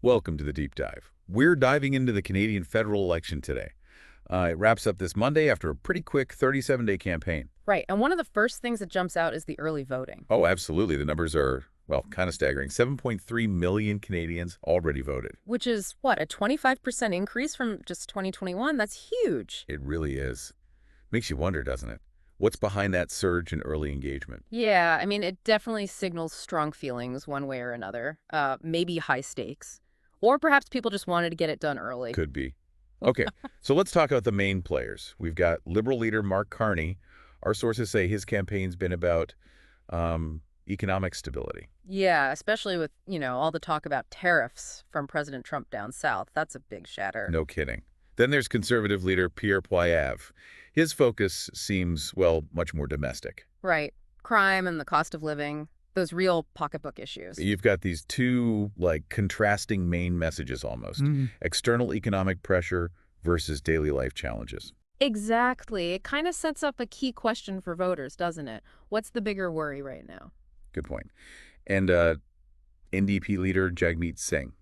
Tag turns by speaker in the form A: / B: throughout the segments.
A: Welcome to the Deep Dive. We're diving into the Canadian federal election today. It wraps up this Monday after a pretty quick 37-day campaign.
B: Right, and one of the first things that jumps out is the early voting.
A: Oh, absolutely. The numbers are, well, kind of staggering. 7.3 million Canadians already voted.
B: Which is, what, a 25% increase from just 2021? That's huge.
A: It really is. Makes you wonder, doesn't it? What's behind that surge in early engagement?
B: Yeah, I mean, it definitely signals strong feelings one way or another. Maybe high stakes. Or perhaps people just wanted to get it done early.
A: Could be. Okay, so let's talk about the main players. We've got Liberal leader Mark Carney. Our sources say his campaign's been about economic stability.
B: Yeah, especially with, all the talk about tariffs from President Trump down south. That's a big shatter.
A: No kidding. Then there's conservative leader Pierre Poilievre. His focus seems, well, much more domestic.
B: Right. Crime and the cost of living. Those real pocketbook issues.
A: You've got these two, contrasting main messages almost. External economic pressure versus daily life challenges.
B: Exactly. It kind of sets up a key question for voters, doesn't it? What's the bigger worry right now?
A: Good point. And NDP leader Jagmeet Singh.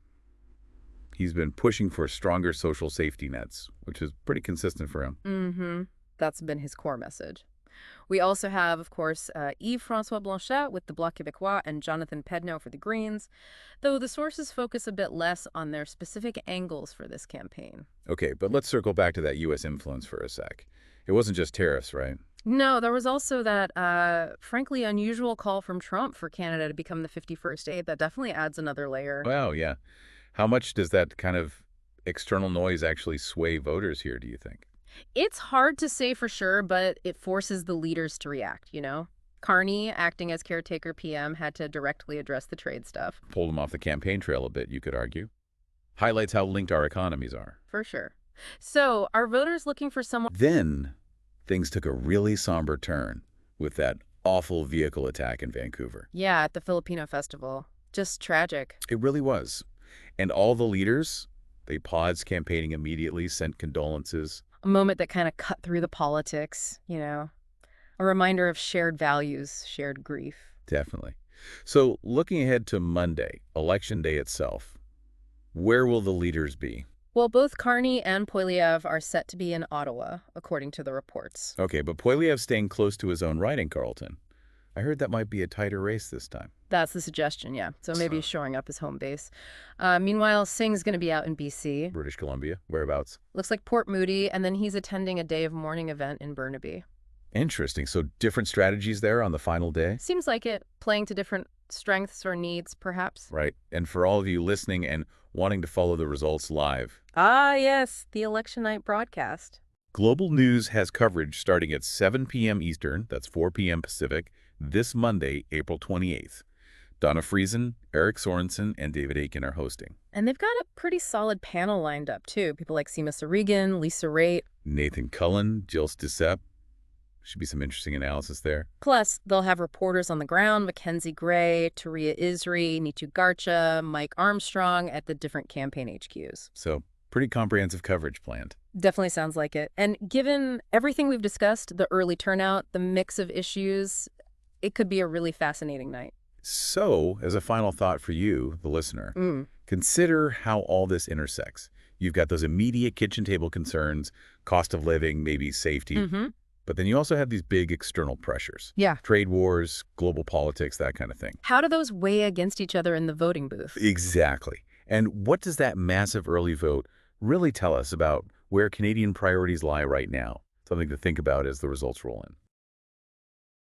A: He's been pushing for stronger social safety nets, which is pretty consistent for him.
B: Mm-hmm. That's been his core message. We also have, of course, Yves-François Blanchet with the Bloc Québécois and Jonathan Pedneau for the Greens, though the sources focus a bit less on their specific angles for this campaign.
A: Okay, but let's circle back to that U.S. influence for a sec. It wasn't just tariffs, right?
B: No, there was also that, frankly, unusual call from Trump for Canada to become the 51st state. That definitely adds another layer.
A: Wow, yeah. How much does that kind of external noise actually sway voters here, do you think?
B: It's hard to say for sure, but it forces the leaders to react, Carney, acting as caretaker PM, had to directly address the trade stuff.
A: Pulled him off the campaign trail a bit, you could argue. Highlights how linked our economies are.
B: For sure. So, are voters looking for someone...
A: Then, things took a really somber turn with that awful vehicle attack in Vancouver.
B: Yeah, at the Filipino festival. Just tragic.
A: It really was. And all the leaders, they paused campaigning immediately, sent condolences.
B: A moment that kind of cut through the politics, A reminder of shared values, shared grief.
A: Definitely. So looking ahead to Monday, Election Day itself, where will the leaders be?
B: Well, both Carney and Poilievre are set to be in Ottawa, according to the reports.
A: Okay, but Poilievre's staying close to his own riding, Carleton. I heard that might be a tighter race this time.
B: That's the suggestion, yeah. So maybe he's shoring up his home base. Meanwhile, Singh's going to be out in BC.
A: British Columbia, whereabouts?
B: Looks like Port Moody, and then he's attending a day of mourning event in Burnaby.
A: Interesting. So different strategies there on the final day?
B: Seems like it, playing to different strengths or needs, perhaps.
A: Right. And for all of you listening and wanting to follow the results live.
B: Ah, yes, the election night broadcast.
A: Global News has coverage starting at 7 p.m. Eastern, that's 4 p.m. Pacific, this Monday, April 28th. Donna Friesen, Eric Sorensen, and David Aiken are hosting.
B: And they've got a pretty solid panel lined up, too. People like Seema Sarregan, Lisa Raitt.
A: Nathan Cullen, Jill Stisep. Should be some interesting analysis there.
B: Plus, they'll have reporters on the ground, Mackenzie Gray, Taria Isri, Neetu Garcha, Mike Armstrong at the different campaign HQs.
A: So, pretty comprehensive coverage planned.
B: Definitely sounds like it. And given everything we've discussed, the early turnout, the mix of issues, it could be a really fascinating night.
A: So, as a final thought for you, the listener, consider how all this intersects. You've got those immediate kitchen table concerns, cost of living, maybe safety. But then you also have these big external pressures.
B: Yeah.
A: Trade wars, global politics, that kind of thing.
B: How do those weigh against each other in the voting booth?
A: Exactly. And what does that massive early vote really tell us about where Canadian priorities lie right now? Something to think about as the results roll in.